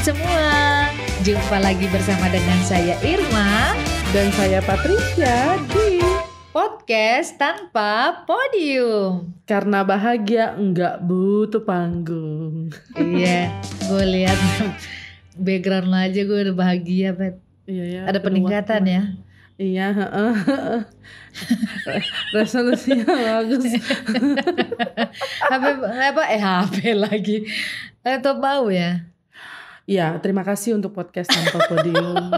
semua, jumpa lagi bersama dengan saya Irma dan saya Patricia di Podcast Tanpa Podium. Karena bahagia enggak butuh panggung. Iya, gue lihat background lo aja gue udah bahagia, Bet. Iya ya. Ada peningkatan ya. Iya, resolusinya bagus. HP lagi. Laptop bau ya. Iya, terima kasih untuk Podcast Tanpa Podium.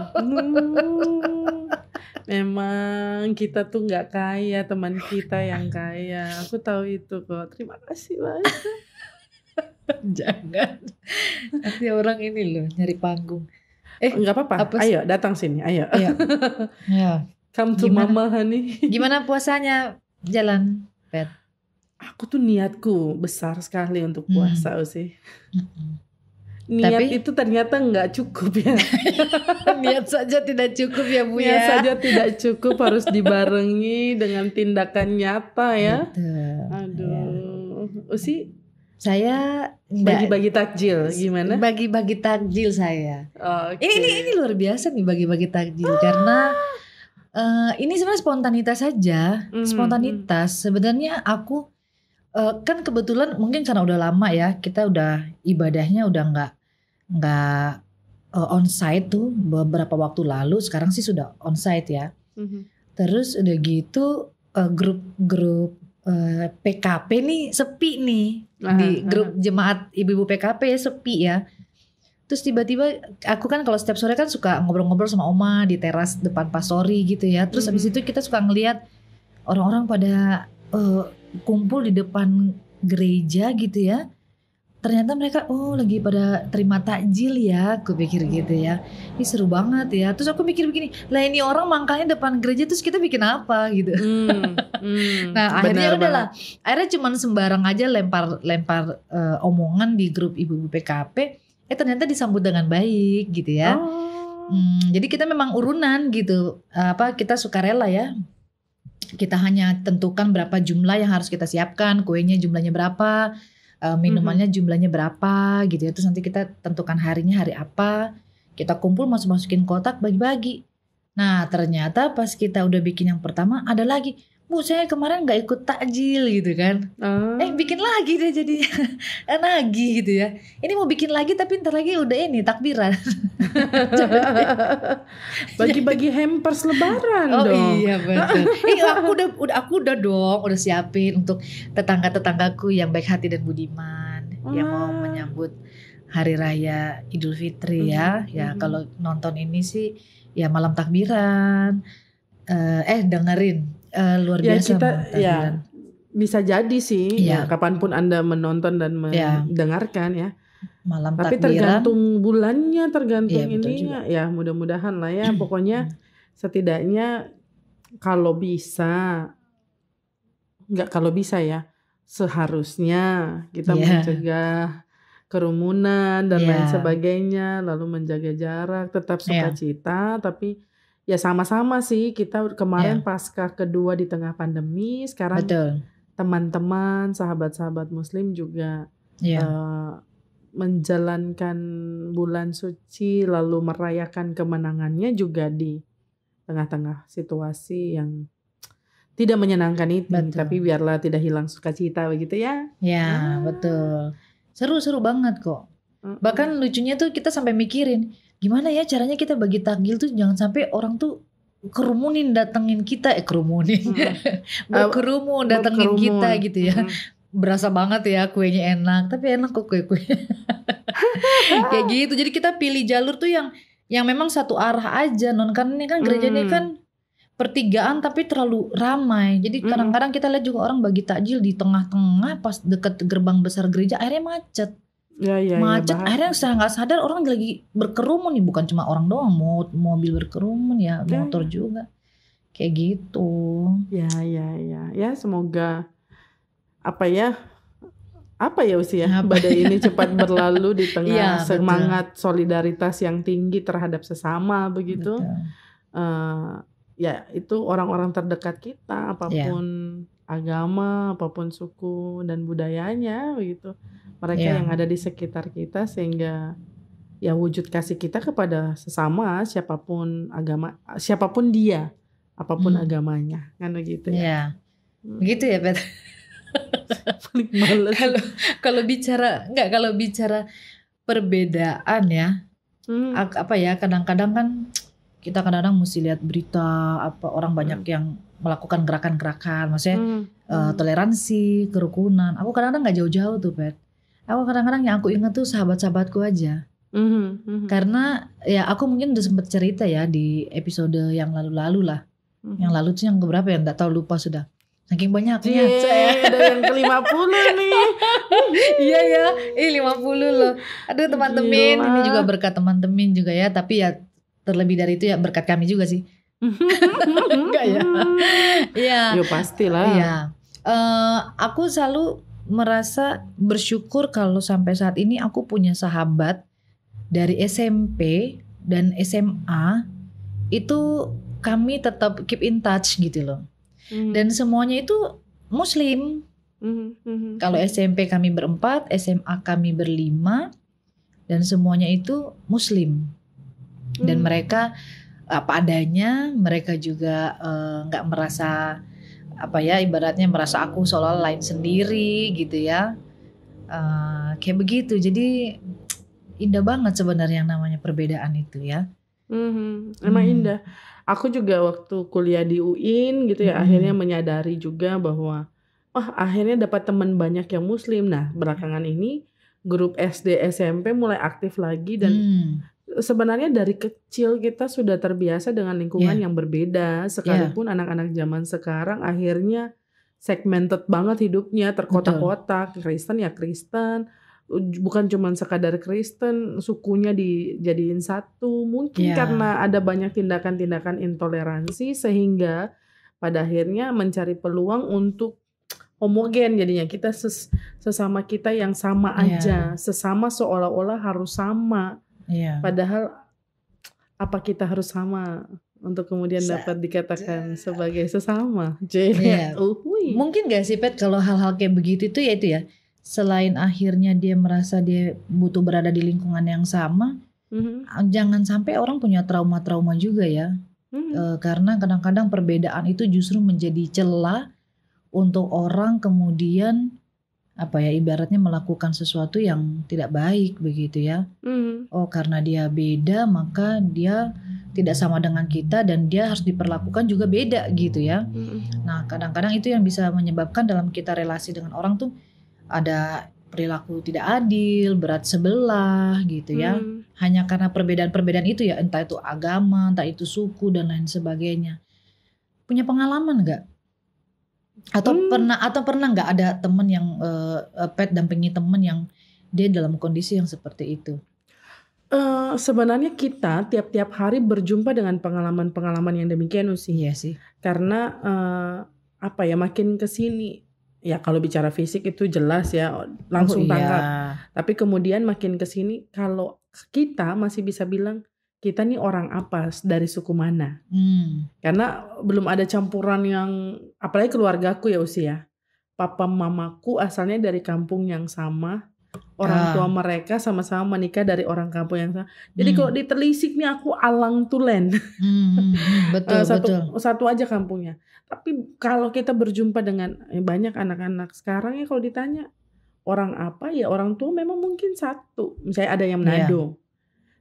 Memang kita tuh nggak kaya, teman kita yang kaya. Aku tahu itu kok. Terima kasih banyak. Jangan. Nanti orang ini loh nyari panggung. Nggak apa-apa. Ayo datang sini. Ayo. Ya. Come to Mama Hani. Gimana puasanya jalan, Pet? Aku tuh niatku besar sekali untuk puasa sih. Niat tapi, itu ternyata nggak cukup ya. Niat saja tidak cukup ya Bu ya. Niat saja tidak cukup, harus dibarengi dengan tindakan nyata ya. Betul. Aduh, Usi. Saya bagi-bagi takjil gimana? Bagi-bagi takjil saya. Okay. Ini luar biasa nih bagi-bagi takjil karena ini sebenarnya spontanitas saja. Spontanitas. Sebenarnya aku kan kebetulan mungkin karena udah lama ya kita udah ibadahnya udah nggak onsite tuh beberapa waktu lalu. Sekarang sih sudah onsite ya. Terus udah gitu grup PKP nih sepi nih di grup jemaat ibu-ibu PKP sepi ya. Terus tiba-tiba aku kan kalau setiap sore kan suka ngobrol-ngobrol sama Oma di teras depan pastori gitu ya. Terus habis itu kita suka ngelihat orang-orang pada kumpul di depan gereja gitu ya. Ternyata mereka lagi pada terima takjil ya. Aku pikir gitu ya. Ini seru banget ya. Terus aku mikir begini, lah ini orang mangkalnya depan gereja terus kita bikin apa gitu. Nah akhirnya udahlah. Akhirnya cuman sembarang aja lempar omongan di grup ibu-ibu PKP. Ternyata disambut dengan baik gitu ya. Jadi kita memang urunan gitu. Kita sukarela ya. Kita hanya tentukan berapa jumlah yang harus kita siapkan, kuenya jumlahnya berapa, minumannya jumlahnya berapa gitu ya. Terus nanti kita tentukan harinya hari apa, kita kumpul masukin kotak bagi-bagi. Nah ternyata pas kita udah bikin yang pertama ada lagi, Bu saya kemarin gak ikut takjil gitu kan. Bikin lagi deh jadi nagih gitu ya. Ini mau bikin lagi tapi ntar lagi udah ini takbiran. Bagi-bagi hampers lebaran dong. Iya betul. Aku udah dong, udah siapin untuk tetangga-tetanggaku yang baik hati dan budiman yang mau menyambut hari raya Idul Fitri ya. Ya kalau nonton ini sih ya malam takbiran. Dengerin luar biasa kita ya bisa jadi sih ya kapanpun Anda menonton dan mendengarkan ya. Malam tapi takbiran, tergantung bulannya, tergantung ininya ya, mudah-mudahan lah ya. Pokoknya setidaknya kalau bisa ya seharusnya kita mencegah kerumunan dan lain sebagainya, lalu menjaga jarak, tetap sukacita tapi ya sama-sama sih kita kemarin pasca kedua di tengah pandemi. Sekarang teman-teman, sahabat-sahabat muslim juga menjalankan bulan suci lalu merayakan kemenangannya juga di tengah-tengah situasi yang tidak menyenangkan itu. Tapi biarlah tidak hilang sukacita begitu ya. Ya betul. Seru-seru banget kok. Bahkan lucunya tuh kita sampai mikirin gimana ya caranya kita bagi takjil tuh jangan sampai orang tuh kerumunin datengin kita berkerumun datengin kita gitu ya. Berasa banget ya kuenya enak, tapi enak kok kue kayak gitu. Jadi kita pilih jalur tuh yang memang satu arah aja karena ini kan gerejanya kan pertigaan tapi terlalu ramai. Jadi kadang-kadang kita lihat juga orang bagi takjil di tengah-tengah pas deket gerbang besar gereja akhirnya macet. Macet akhirnya saya nggak sadar orang lagi berkerumun nih, bukan cuma orang doang, mobil berkerumun ya, motor juga kayak gitu. Ya semoga apa ya usia badai ini cepat berlalu di tengah semangat solidaritas yang tinggi terhadap sesama begitu. Ya itu orang-orang terdekat kita apapun agama, apapun suku dan budayanya begitu. Mereka yang ada di sekitar kita, sehingga ya wujud kasih kita kepada sesama, siapapun agama, siapapun dia, apapun agamanya, kan begitu ya. Iya. Begitu ya, Pet. Paling males. Kalau bicara perbedaan ya, apa ya, kadang-kadang kan kita kadang-kadang mesti lihat berita apa orang banyak yang melakukan gerakan-gerakan, maksudnya toleransi, kerukunan. Aku kadang-kadang nggak jauh-jauh tuh, Pet. Aku kadang-kadang yang aku ingat tuh sahabat-sahabatku aja. Karena ya aku mungkin udah sempet cerita ya di episode yang lalu-lalu lah. Yang lalu tuh yang keberapa ya, nggak tahu, lupa sudah. Saking banyaknya. Ada yang ke-50 nih. Iya ya, 50 loh. Aduh teman-teman, ini juga berkat teman-teman juga ya. Tapi ya terlebih dari itu ya berkat kami juga sih. Enggak ya? Iya. Ya pastilah. Iya. Aku selalu merasa bersyukur kalau sampai saat ini aku punya sahabat dari SMP dan SMA itu kami tetap keep in touch gitu loh. Dan semuanya itu Muslim. Kalau SMP kami berempat, SMA kami berlima, dan semuanya itu Muslim. Dan mereka apa adanya, mereka juga nggak merasa apa ya, ibaratnya merasa aku seolah lain sendiri gitu ya. Kayak begitu. Jadi indah banget sebenarnya yang namanya perbedaan itu ya. Emang indah. Aku juga waktu kuliah di UIN gitu ya, akhirnya menyadari juga bahwa akhirnya dapat teman banyak yang Muslim. Nah, belakangan ini grup SD SMP mulai aktif lagi, dan sebenarnya dari kecil kita sudah terbiasa dengan lingkungan yang berbeda. Sekalipun anak-anak zaman sekarang akhirnya segmented banget hidupnya, terkotak-kotak. Kristen ya Kristen, bukan cuma sekadar Kristen, sukunya dijadiin satu. Mungkin karena ada banyak tindakan-tindakan intoleransi sehingga pada akhirnya mencari peluang untuk homogen, jadinya kita sesama kita yang sama aja, sesama seolah-olah harus sama. Padahal apa kita harus sama untuk kemudian dapat dikatakan sebagai sesama? Mungkin gak sih, Pet, kalau hal-hal kayak begitu itu ya itu ya, selain akhirnya dia merasa dia butuh berada di lingkungan yang sama, jangan sampai orang punya trauma-trauma juga ya. Karena kadang-kadang perbedaan itu justru menjadi celah untuk orang kemudian apa ya, ibaratnya melakukan sesuatu yang tidak baik begitu ya. Oh, karena dia beda maka dia tidak sama dengan kita dan dia harus diperlakukan juga beda gitu ya. Nah, kadang-kadang itu yang bisa menyebabkan dalam kita relasi dengan orang tuh ada perilaku tidak adil, berat sebelah gitu ya. Hanya karena perbedaan-perbedaan itu ya, entah itu agama, entah itu suku dan lain sebagainya. Punya pengalaman gak? Atau pernah nggak ada teman yang Pet dampingi teman yang dia dalam kondisi yang seperti itu? Sebenarnya kita tiap-tiap hari berjumpa dengan pengalaman-pengalaman yang demikian sih. Iya sih. Karena apa ya, makin kesini ya, kalau bicara fisik itu jelas ya langsung tangkap. Tapi kemudian makin kesini kalau kita masih bisa bilang kita nih orang apa, dari suku mana. Karena belum ada campuran yang, apalagi keluargaku ya usia. Papa mamaku asalnya dari kampung yang sama. Orang tua mereka sama-sama menikah dari orang kampung yang sama. Jadi kalau ditelisik nih aku alang tulen. Betul, satu aja kampungnya. Tapi kalau kita berjumpa dengan banyak anak-anak sekarang ya, kalau ditanya orang apa ya, orang tua memang mungkin satu. Misalnya ada yang Manado.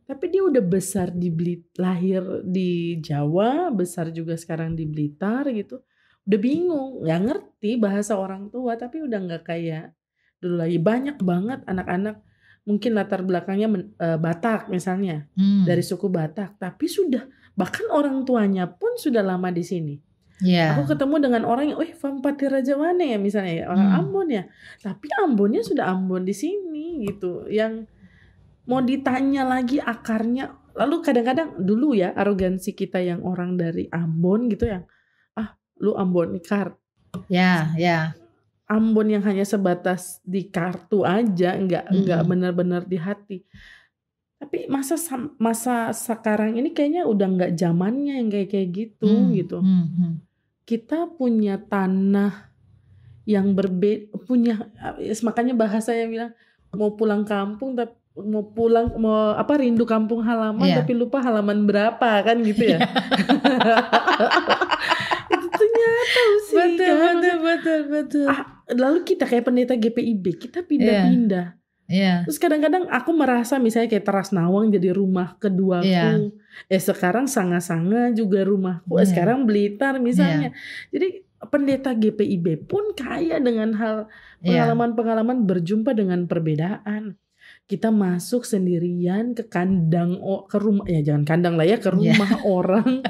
Tapi dia udah besar di lahir di Jawa, besar juga sekarang di Blitar gitu. Udah bingung, gak ngerti bahasa orang tua, tapi udah gak kayak dulu lagi. Banyak banget anak-anak mungkin latar belakangnya Batak misalnya, dari suku Batak, tapi sudah, bahkan orang tuanya pun sudah lama di sini. Aku ketemu dengan orang yang, Vampati Rajawane ya misalnya ya, orang Ambon ya, tapi Ambonnya sudah Ambon di sini gitu, yang mau ditanya lagi akarnya. Lalu kadang-kadang dulu ya arogansi kita yang orang dari Ambon gitu yang, lu Ambon Ikar. Ambon yang hanya sebatas di kartu aja, enggak benar-benar di hati. Tapi masa sekarang ini kayaknya udah enggak zamannya yang kayak gitu gitu. Kita punya tanah yang berbeda, makanya bahasa yang bilang mau pulang kampung tapi mau pulang, mau rindu kampung halaman tapi lupa halaman berapa kan gitu ya. Itu ternyata sih betul. Lalu kita kayak pendeta GPIB, kita pindah-pindah. Terus kadang-kadang aku merasa misalnya kayak Teras Nawang jadi rumah keduaku. Sekarang Sanga-Sanga juga rumahku. Sekarang Blitar misalnya. Jadi pendeta GPIB pun kaya dengan hal pengalaman-pengalaman berjumpa dengan perbedaan. Kita masuk sendirian ke kandang, ke rumah, ya jangan kandang lah ya, ke rumah orang.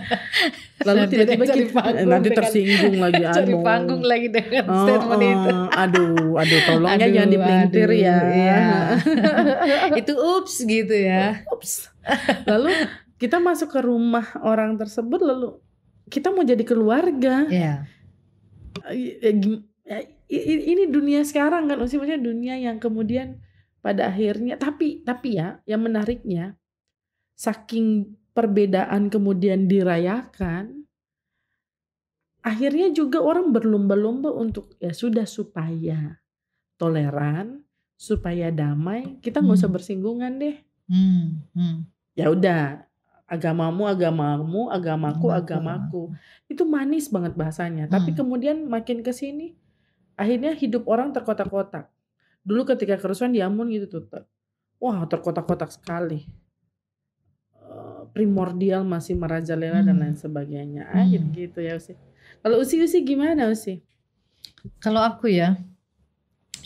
Lalu tiba-tiba kita nanti tersinggung lagi. Cari panggung lagi dengan statement itu. Aduh, tolong ya jangan dipelintir ya. Itu ups gitu ya. Ups. Lalu kita masuk ke rumah orang tersebut, lalu kita mau jadi keluarga. Ini dunia sekarang kan, maksudnya dunia yang kemudian pada akhirnya, tapi ya yang menariknya, saking perbedaan kemudian dirayakan, akhirnya juga orang berlomba-lomba untuk ya sudah supaya toleran, supaya damai, kita nggak usah bersinggungan deh. Ya udah, agamamu, agamaku. Itu manis banget bahasanya. Tapi kemudian makin kesini, akhirnya hidup orang terkotak-kotak. Dulu ketika kerusuhan di Ambon gitu tuh, wah terkotak-kotak sekali, primordial masih merajalela dan lain sebagainya. Gitu ya Usi. Kalau Usi gimana Usi? Kalau aku ya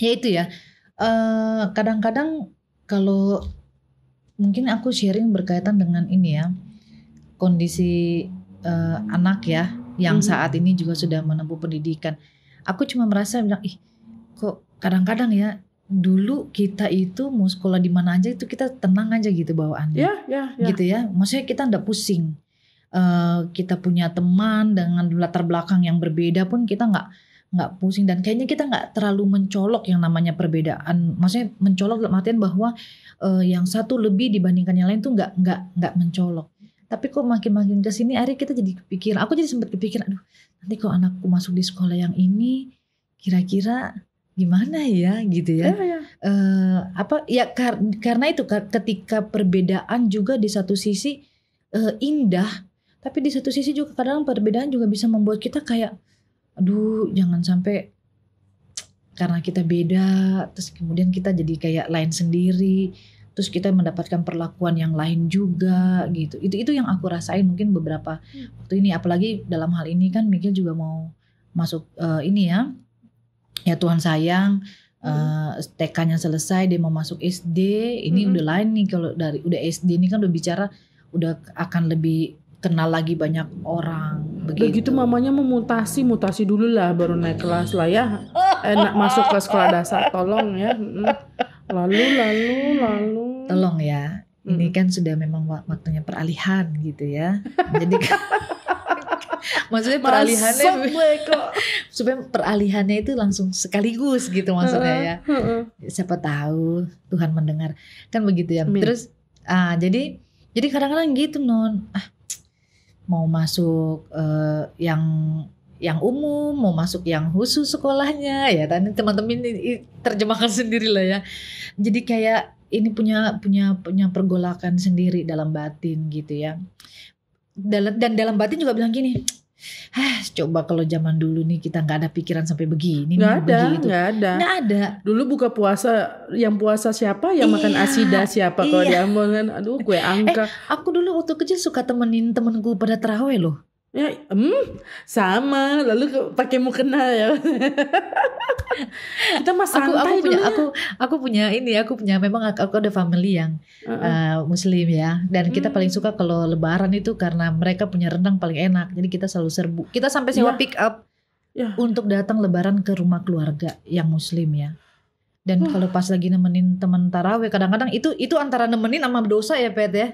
itu ya, kadang-kadang kalau mungkin aku sharing berkaitan dengan ini ya, kondisi anak ya yang saat ini juga sudah menempuh pendidikan. Aku cuma merasa bilang, kok kadang-kadang ya, dulu kita itu mau sekolah di mana aja itu kita tenang aja gitu bawaannya. Gitu ya. Maksudnya kita enggak pusing. Kita punya teman dengan latar belakang yang berbeda pun kita enggak pusing, dan kayaknya kita enggak terlalu mencolok yang namanya perbedaan. Maksudnya mencolok dalam artian bahwa yang satu lebih dibandingkan yang lain tuh enggak mencolok. Tapi kok makin kesini akhirnya kita jadi kepikiran. Aku jadi sempat kepikiran, aduh nanti kok anakku masuk di sekolah yang ini kira-kira gimana ya gitu ya. Karena itu ketika perbedaan juga di satu sisi indah, tapi di satu sisi juga kadang perbedaan juga bisa membuat kita kayak aduh jangan sampai karena kita beda terus kemudian kita jadi kayak lain sendiri, terus kita mendapatkan perlakuan yang lain juga gitu. Itu yang aku rasain mungkin beberapa waktu ini, apalagi dalam hal ini kan Mikil juga mau masuk ini ya Tuhan sayang, TK-nya selesai dia mau masuk SD, ini udah lain nih. Kalau udah SD ini kan udah bicara, udah akan lebih kenal lagi banyak orang begitu. Mamanya memutasi dulu lah baru naik kelas lah ya. Enak masuk ke sekolah dasar, tolong ya. Lalu tolong ya, ini kan sudah memang waktunya peralihan gitu ya. Jadi maksudnya peralihannya supaya peralihannya itu langsung sekaligus gitu maksudnya ya. Siapa tahu Tuhan mendengar kan begitu ya. Terus jadi kadang-kadang gitu non, mau masuk yang umum, mau masuk yang khusus sekolahnya ya. Tadi teman-teman terjemahkan sendiri lah ya. Jadi kayak ini punya pergolakan sendiri dalam batin gitu ya. Dan dalam batin juga bilang gini, coba kalau zaman dulu nih kita nggak ada pikiran sampai begini. Nggak ada. Dulu buka puasa, yang puasa siapa, yang makan asida siapa kalau di Ambon kan. Aduh, kue angka. Aku dulu waktu kecil suka temenin temenku pada tarawih loh. Ya, sama. Lalu pakai mukena ya. Kita mah santai dulu. Aku punya memang aku ada family yang Muslim ya, dan kita paling suka kalau Lebaran itu karena mereka punya rendang paling enak. Jadi kita selalu serbu. Kita sampai sewa pick up untuk datang Lebaran ke rumah keluarga yang Muslim ya. Dan kalau pas lagi nemenin teman tarawih, kadang-kadang itu antara nemenin sama dosa ya Pet ya.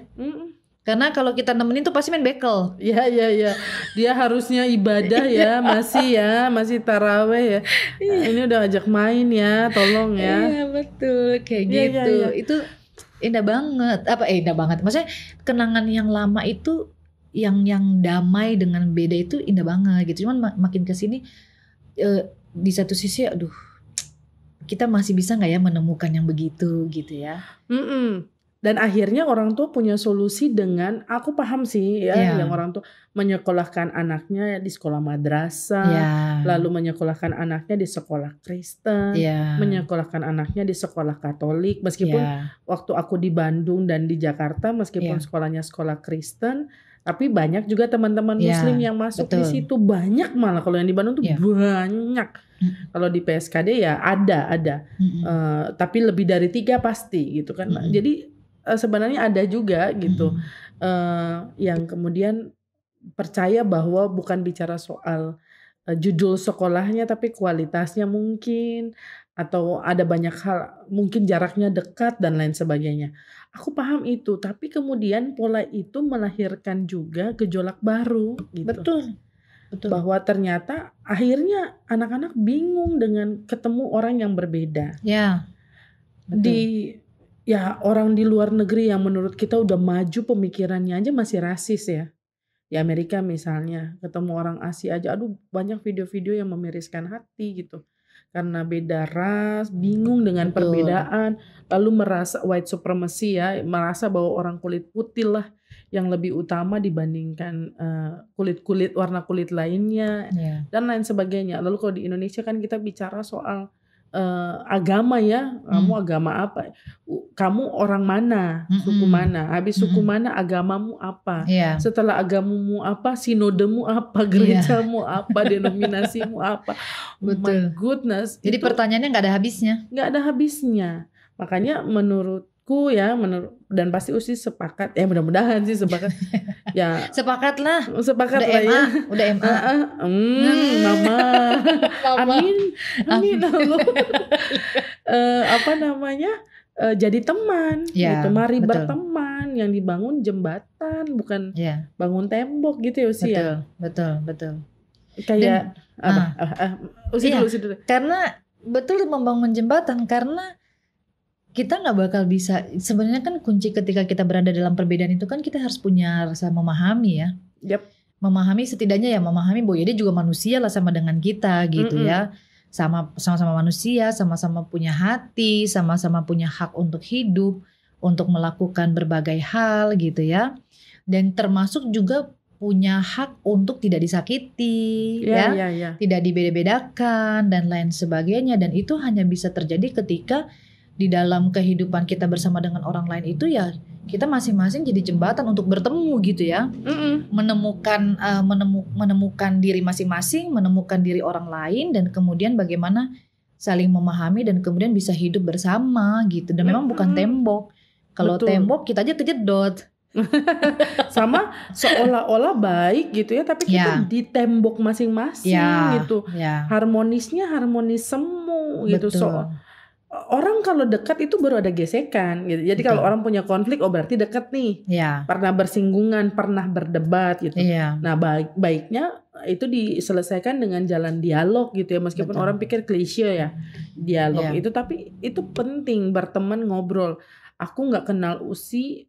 Karena kalau kita nemenin tuh pasti main bekel. Iya. Dia harusnya ibadah ya, masih taraweh ya. Ini udah ajak main ya, tolong ya. Iya betul, kayak gitu. Iya. Itu indah banget. Indah banget. Maksudnya kenangan yang lama itu, yang damai dengan beda itu indah banget gitu. Cuman makin kesini di satu sisi, aduh, kita masih bisa nggak ya menemukan yang begitu gitu ya. Dan akhirnya orang tua punya solusi dengan, aku paham sih ya, yang orang tua menyekolahkan anaknya di sekolah madrasah, lalu menyekolahkan anaknya di sekolah Kristen, menyekolahkan anaknya di sekolah Katolik. Meskipun waktu aku di Bandung dan di Jakarta, meskipun sekolahnya sekolah Kristen, tapi banyak juga teman-teman Muslim yang masuk di situ. Banyak malah, kalau yang di Bandung tuh banyak. Kalau di PSKD ya ada. Tapi lebih dari 3 pasti gitu kan. Jadi sebenarnya ada juga gitu yang kemudian percaya bahwa bukan bicara soal judul sekolahnya, tapi kualitasnya mungkin, atau ada banyak hal, mungkin jaraknya dekat dan lain sebagainya. Aku paham itu, tapi kemudian pola itu melahirkan juga gejolak baru gitu. Betul. Bahwa ternyata akhirnya anak-anak bingung dengan ketemu orang yang berbeda. Betul. Orang di luar negeri yang menurut kita udah maju pemikirannya aja masih rasis ya. Di Amerika misalnya, ketemu orang Asia aja, aduh banyak video-video yang memiriskan hati gitu. Karena beda ras, bingung dengan perbedaan, lalu merasa white supremacy ya, merasa bahwa orang kulit putih lah yang lebih utama dibandingkan warna kulit lainnya, dan lain sebagainya. Lalu kalau di Indonesia kan kita bicara soal agama ya, kamu agama apa, kamu orang mana, suku mana, habis suku mana, agamamu apa, setelah agamamu apa, sinodemu apa, gerejamu apa, denominasimu apa. My goodness. Jadi pertanyaannya nggak ada habisnya. Makanya menurutku ya, dan pasti Usi sepakat, mudah-mudahan sih sepakat. Ya sepakat lah ya. Udah MA. Mama. Amin. Jadi teman gitu. Mari berteman, yang dibangun jembatan bukan bangun tembok gitu ya Usi ya. Betul. Kayak Usi dulu. Karena betul membangun jembatan, karena kita nggak bakal bisa, sebenarnya kan kunci ketika kita berada dalam perbedaan itu kan kita harus punya rasa memahami ya. Memahami, setidaknya ya memahami bahwa dia juga manusia lah sama dengan kita gitu ya. Sama-sama manusia, sama-sama punya hati, sama-sama punya hak untuk hidup, untuk melakukan berbagai hal gitu ya. Dan termasuk juga punya hak untuk tidak disakiti, tidak dibeda-bedakan dan lain sebagainya. Dan itu hanya bisa terjadi ketika di dalam kehidupan kita bersama dengan orang lain itu ya kita masing-masing jadi jembatan untuk bertemu gitu ya. Menemukan diri masing-masing, menemukan diri orang lain, dan kemudian bagaimana saling memahami dan kemudian bisa hidup bersama gitu. Dan memang bukan tembok. Kalau tembok kita aja kejedot. Sama seolah-olah baik gitu ya, tapi kita di tembok masing-masing gitu. Harmonisnya harmonis semu gitu. Orang kalau dekat itu baru ada gesekan gitu. Jadi kalau orang punya konflik, berarti dekat nih. Pernah bersinggungan, pernah berdebat gitu. Nah, baiknya itu diselesaikan dengan jalan dialog gitu ya. Meskipun orang pikir klise ya dialog itu, tapi itu penting, berteman, ngobrol. Aku nggak kenal Usi,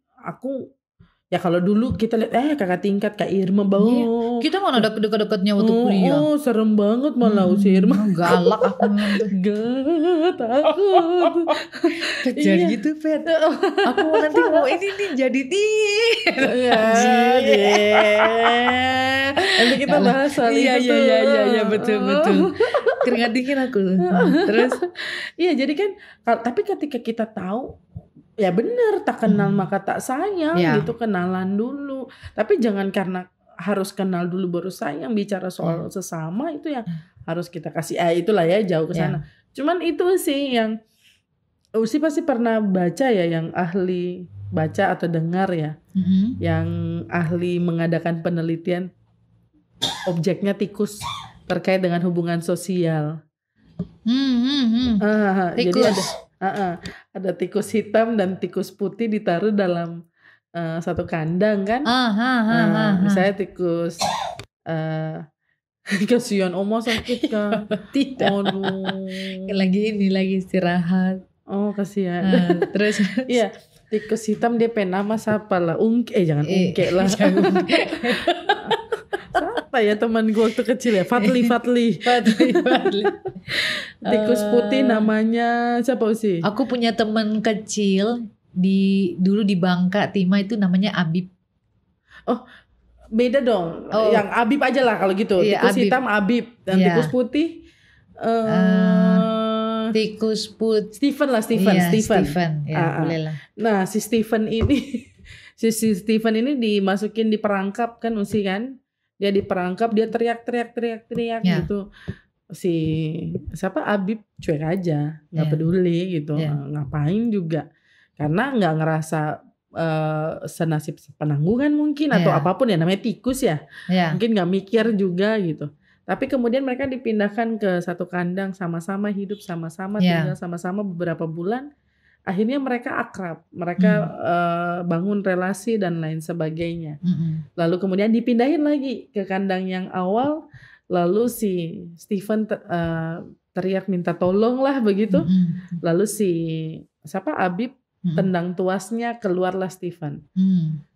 ya kalau dulu kita lihat kakak tingkat Kak Irma bau. Kita mana ada deket-deketnya waktu kuliah. Serem banget malah Usi Irma. Galak aku memang. Takut. Kejar gitu Pet. Aku nanti mau ini nih jadi nanti kita bahas soal itu. Iya betul. Keringat dingin aku. Terus jadi kan tapi ketika kita tahu, ya benar, tak kenal maka tak sayang gitu, kenalan dulu. Tapi jangan karena harus kenal dulu baru sayang. Bicara soal sesama itu yang harus kita kasih. Itulah ya, jauh ke sana. Cuman itu sih yang Usi pasti pernah baca ya, yang ahli baca atau dengar ya, yang ahli mengadakan penelitian objeknya tikus terkait dengan hubungan sosial. Tikus. Jadi ada tikus hitam dan tikus putih ditaruh dalam satu kandang kan. Misalnya tikus kasihan Oma sakit kan. Tidak. Lagi istirahat. Kasihan. Terus iya, tikus hitam dia pengen nama siapa lah? Jangan Ungke lah. Siapa Siapa ya teman gue waktu kecil ya? Fadli. Fadli. Tikus putih namanya siapa sih? Aku punya teman kecil dulu di Bangka Timah itu namanya Abib. Oh, beda dong. Yang Abib aja lah kalau gitu. Iya, tikus Abib. hitam Abib dan tikus putih tikus putih Stephen lah, Stephen. Ya, boleh lah. Nah, si Stephen ini dimasukin di perangkap kan Usi kan. Dia diperangkap, dia teriak gitu. Si siapa Abib cuek aja, nggak peduli gitu. Ngapain juga. Karena nggak ngerasa senasib penanggungan mungkin atau apapun ya, namanya tikus ya. Mungkin nggak mikir juga gitu. Tapi kemudian mereka dipindahkan ke satu kandang, sama-sama hidup sama-sama, tinggal sama-sama beberapa bulan. Akhirnya mereka akrab, mereka bangun relasi dan lain sebagainya. Lalu kemudian dipindahin lagi ke kandang yang awal, lalu si Stephen teriak minta tolong lah begitu. Lalu si siapa Abib tendang tuasnya, keluarlah Stephen.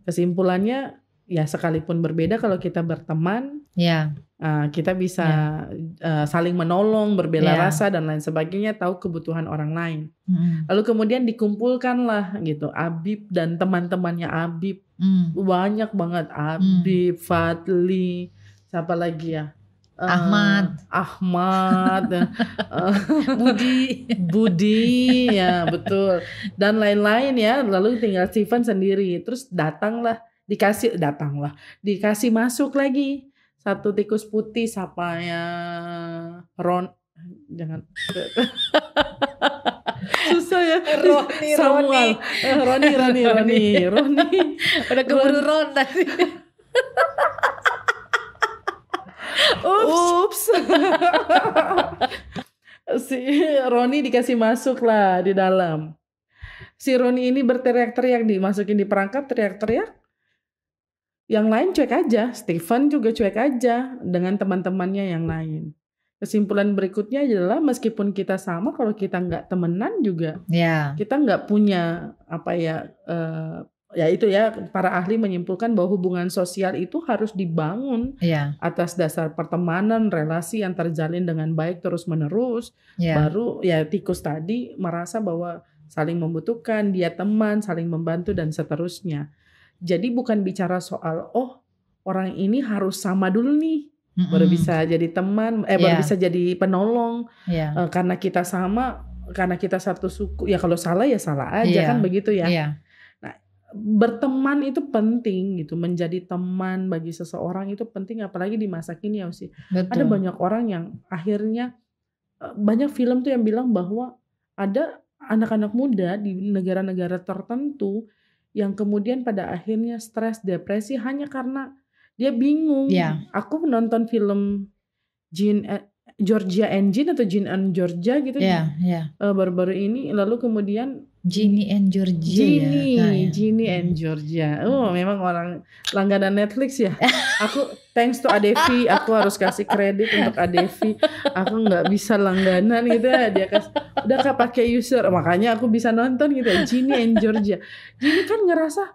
Kesimpulannya ya sekalipun berbeda kalau kita berteman, kita bisa saling menolong, berbela rasa dan lain sebagainya, tahu kebutuhan orang lain. Lalu kemudian dikumpulkanlah gitu Abib dan teman-temannya Abib. Banyak banget Abib, Fadli, siapa lagi ya? Ahmad, Budi, ya betul, dan lain-lain ya. Lalu tinggal Stephen sendiri. Terus dikasih masuk lagi satu tikus putih, siapa ya? Susah ya. Roni. Udah keburu Ron tadi. Ups. Si Roni dikasih masuk lah di dalam. Si Roni ini berteriak-teriak, dimasukin di perangkap, teriak-teriak. Yang lain cuek aja, Stephen juga cuek aja dengan teman-temannya yang lain. Kesimpulan berikutnya adalah meskipun kita sama, kalau kita nggak temenan juga, kita nggak punya ya itu ya, para ahli menyimpulkan bahwa hubungan sosial itu harus dibangun atas dasar pertemanan, relasi yang terjalin dengan baik terus-menerus. Baru ya tikus tadi merasa bahwa saling membutuhkan, dia teman, saling membantu dan seterusnya. Jadi bukan bicara soal orang ini harus sama dulu nih, baru bisa jadi teman, baru bisa jadi penolong. Karena kita sama, karena kita satu suku, ya kalau salah ya salah aja kan begitu ya. Nah, berteman itu penting gitu, menjadi teman bagi seseorang itu penting, apalagi di masa kini ya sih. Ada banyak orang yang akhirnya, banyak film tuh yang bilang bahwa ada anak-anak muda di negara-negara tertentu yang kemudian pada akhirnya stres, depresi hanya karena dia bingung. Aku nonton film Georgia and Jean atau Jean and Georgia gitu baru-baru ini, lalu kemudian Ginny and Georgia. Ginny and Georgia. Memang orang langganan Netflix ya. Aku thanks to Adevi, aku harus kasih kredit untuk Adevi. Aku nggak bisa langganan gitu ya. Dia udah Kak pakai user, makanya aku bisa nonton gitu ya. Ginny and Georgia. Ginny kan ngerasa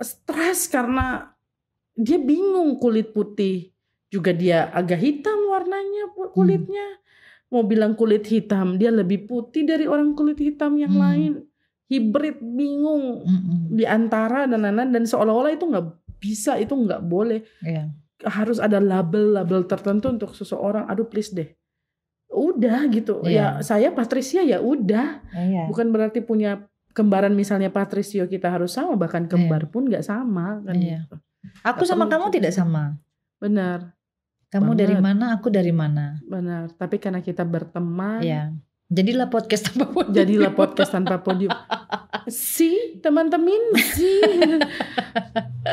stres karena dia bingung, kulit putih juga dia agak hitam warnanya kulitnya. Mau bilang kulit hitam, dia lebih putih dari orang kulit hitam yang lain. Hibrid, bingung di antara dan seolah-olah itu nggak bisa, itu nggak boleh. Harus ada label-label tertentu untuk seseorang. Aduh please deh, udah gitu. Ya saya Patricia ya udah. Bukan berarti punya kembaran misalnya Patricio kita harus sama, bahkan kembar pun nggak sama kan. Gitu. Aku sama kamu tidak sama. Benar. Kamu dari mana, aku dari mana. Benar. Tapi karena kita berteman. Jadilah podcast tanpa podium. Jadilah podcast tanpa podium. Teman-teman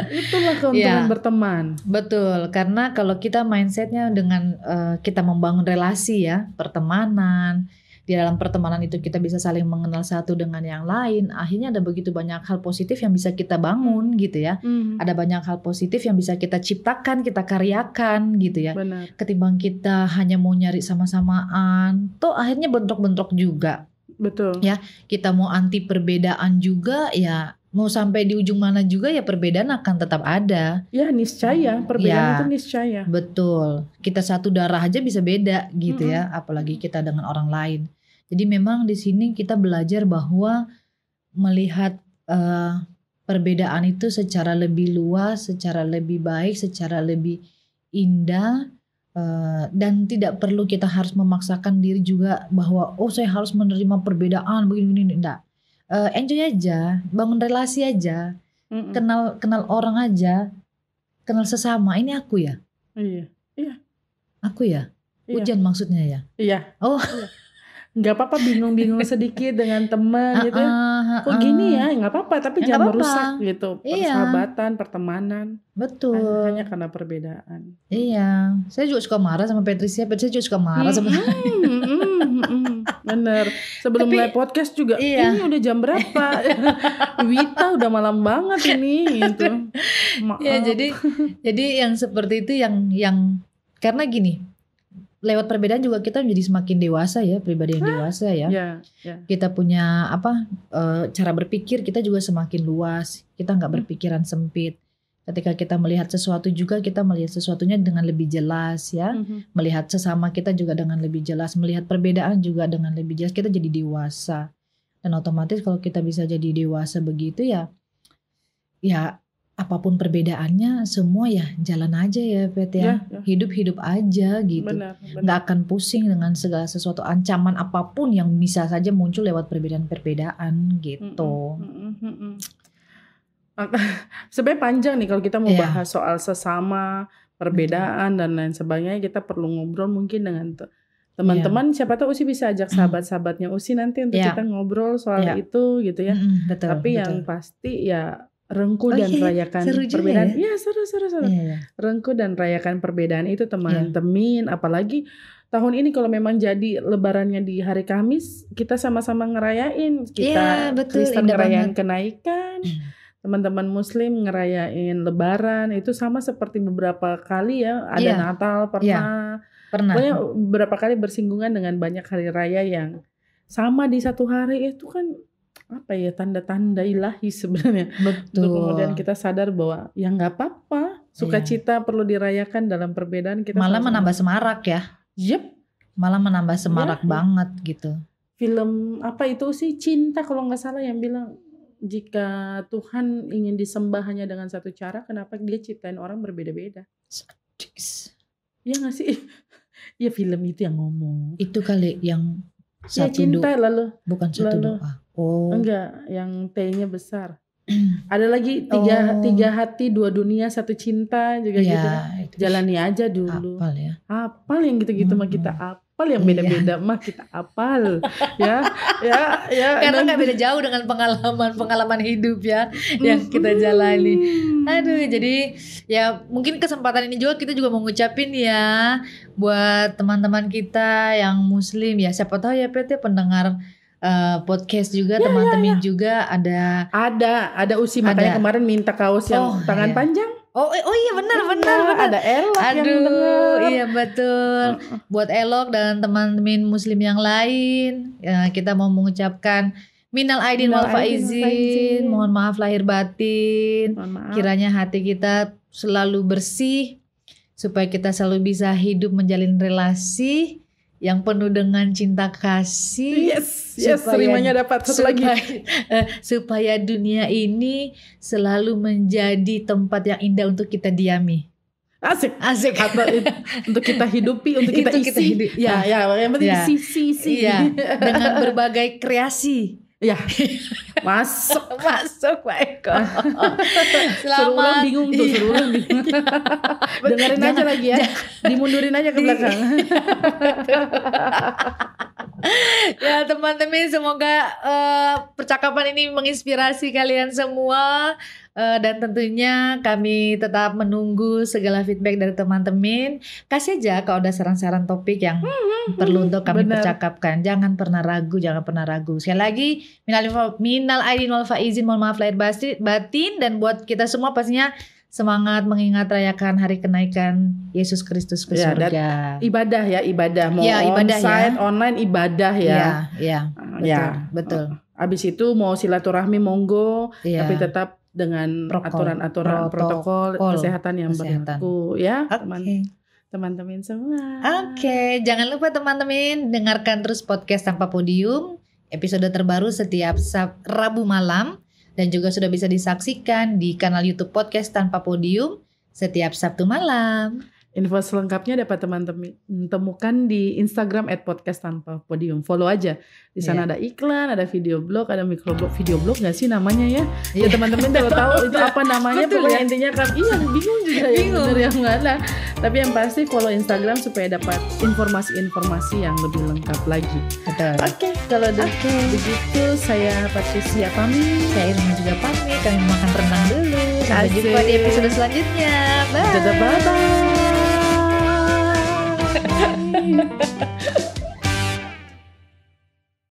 itulah keuntungan berteman. Betul, karena kalau kita mindsetnya dengan kita membangun relasi ya, pertemanan. Di dalam pertemanan itu kita bisa saling mengenal satu dengan yang lain. Akhirnya ada begitu banyak hal positif yang bisa kita bangun gitu ya. Ada banyak hal positif yang bisa kita ciptakan, kita karyakan gitu ya. Benar. Ketimbang kita hanya mau nyari sama-samaan, toh akhirnya bentrok-bentrok juga. Betul. Ya, kita mau anti perbedaan juga ya mau sampai di ujung mana juga ya perbedaan akan tetap ada. Ya niscaya, perbedaan itu niscaya. Betul, kita satu darah aja bisa beda gitu ya, apalagi kita dengan orang lain. Jadi memang di sini kita belajar bahwa melihat perbedaan itu secara lebih luas, secara lebih baik, secara lebih indah. Dan tidak perlu kita harus memaksakan diri juga bahwa saya harus menerima perbedaan begini-begini, enggak. Enjoy aja, bangun relasi aja, kenal orang aja, kenal sesama. Ini aku ya, aku ya, Hujan maksudnya ya. Iya. Oh, nggak apa-apa bingung-bingung sedikit dengan teman gitu ya. Kok gini ya, nggak apa-apa. Tapi jangan merusak gitu persahabatan, pertemanan. Betul. Hanya karena perbedaan. Iya, saya juga suka marah sama Patricia juga suka marah sama bener. Sebelum mulai podcast juga, ini udah jam berapa? Wita udah malam banget ini gitu. Maaf. Ya, jadi yang seperti itu yang karena gini, lewat perbedaan juga kita menjadi semakin dewasa ya, pribadi yang dewasa ya. Kita punya cara berpikir kita juga semakin luas. Kita nggak berpikiran sempit. Ketika kita melihat sesuatu juga kita melihat sesuatunya dengan lebih jelas ya. Melihat sesama kita juga dengan lebih jelas. Melihat perbedaan juga dengan lebih jelas. Kita jadi dewasa. Dan otomatis kalau kita bisa jadi dewasa begitu ya apapun perbedaannya semua ya jalan aja ya Pet ya. Hidup-hidup aja gitu. Benar. Nggak akan pusing dengan segala sesuatu ancaman apapun yang bisa saja muncul lewat perbedaan-perbedaan gitu. Sebenarnya panjang nih kalau kita mau bahas soal sesama, perbedaan dan lain sebagainya. Kita perlu ngobrol mungkin dengan teman-teman. Siapa tahu Usi bisa ajak sahabat-sahabatnya Usi nanti untuk kita ngobrol soal itu gitu ya. Betul, tapi yang pasti ya rengkuh dan rayakan perbedaan. Ya seru. Rengkuh dan rayakan perbedaan itu teman-teman. Apalagi tahun ini kalau memang jadi lebarannya di hari Kamis, kita sama-sama ngerayain. Kita Kristen ngerayain kenaikan. Teman-teman Muslim ngerayain Lebaran. Itu sama seperti beberapa kali ya. Ada Natal pernah. Pokoknya beberapa kali bersinggungan dengan banyak hari raya yang sama di satu hari. Itu kan apa ya, tanda-tanda ilahi sebenarnya. Betul. Untuk kemudian kita sadar bahwa ya nggak apa-apa. Sukacita perlu dirayakan dalam perbedaan kita. Malah menambah semarak ya. Malah menambah semarak banget gitu. Film apa itu sih, Cinta kalau nggak salah, yang bilang jika Tuhan ingin disembah hanya dengan satu cara, kenapa dia ciptain orang berbeda-beda? Iya nggak sih? Ya film itu yang ngomong. Itu kali yang satu cinta lalu. Bukan satu doa. Oh. Enggak, yang T-nya besar. Ada lagi tiga hati, dua dunia, satu cinta juga gitu. Jalani aja dulu. Hafal yang gitu-gitu mah kita hafal, yang beda-beda mah kita hafal. ya. Karena nggak beda jauh dengan pengalaman hidup ya yang kita jalani. Aduh, jadi ya mungkin kesempatan ini juga kita juga mau ngucapin ya buat teman-teman kita yang Muslim ya. Siapa tahu ya Pet pendengar podcast juga, teman-teman juga ada Usi, makanya kemarin minta kaos yang tangan panjang. Oh iya benar. Ada Elok yang denger. Iya betul. Buat Elok dan teman-teman Muslim yang lain, kita mau mengucapkan minal aidin wal faizin. Mohon maaf lahir batin. Kiranya hati kita selalu bersih supaya kita selalu bisa hidup menjalin relasi yang penuh dengan cinta kasih. Yes, serimanya dapat satu lagi. Supaya dunia ini selalu menjadi tempat yang indah untuk kita diami. Asik. Untuk kita hidupi, untuk kita isi. Ya, yang penting isi. Ya, dengan berbagai kreasi. Ya, masuk Pak Eko. Suruh ulang bingung tuh, dengerin aja lagi ya, dimundurin aja ke belakang. Ya teman-teman, semoga percakapan ini menginspirasi kalian semua. Dan tentunya kami tetap menunggu segala feedback dari teman-teman. Kasih aja kalau ada saran-saran topik yang perlu untuk kami percakapkan. Jangan pernah ragu. Sekali lagi, minal aidin wal faizin, mohon maaf lahir batin. Dan buat kita semua pastinya semangat mengingat rayakan hari kenaikan Yesus Kristus ke surga. Ibadah. Mau ibadah onsite, online ibadah ya. Betul. Abis itu mau silaturahmi monggo, tapi tetap dengan aturan-aturan protokol kesehatan yang berlaku ya, teman-teman semua. Oke, jangan lupa teman-teman dengarkan terus podcast Tanpa Podium. Episode terbaru setiap Rabu malam dan juga sudah bisa disaksikan di kanal YouTube Podcast Tanpa Podium setiap Sabtu malam. Info selengkapnya dapat teman-teman temukan di Instagram @podcasttanpapodium. Follow aja. Di sana ada iklan, ada video blog, ada microblog. Video blog nggak sih namanya ya? Ya teman-teman kalau tahu itu apa namanya, pokoknya intinya kan bingung juga ya bener yang mana. Tapi yang pasti follow Instagram supaya dapat informasi-informasi yang lebih lengkap lagi. Oke, kalau begitu saya Patricia pamit. Saya Irma juga pamit. Kami makan renang dulu. Sampai jumpa di episode selanjutnya. Bye. Bye.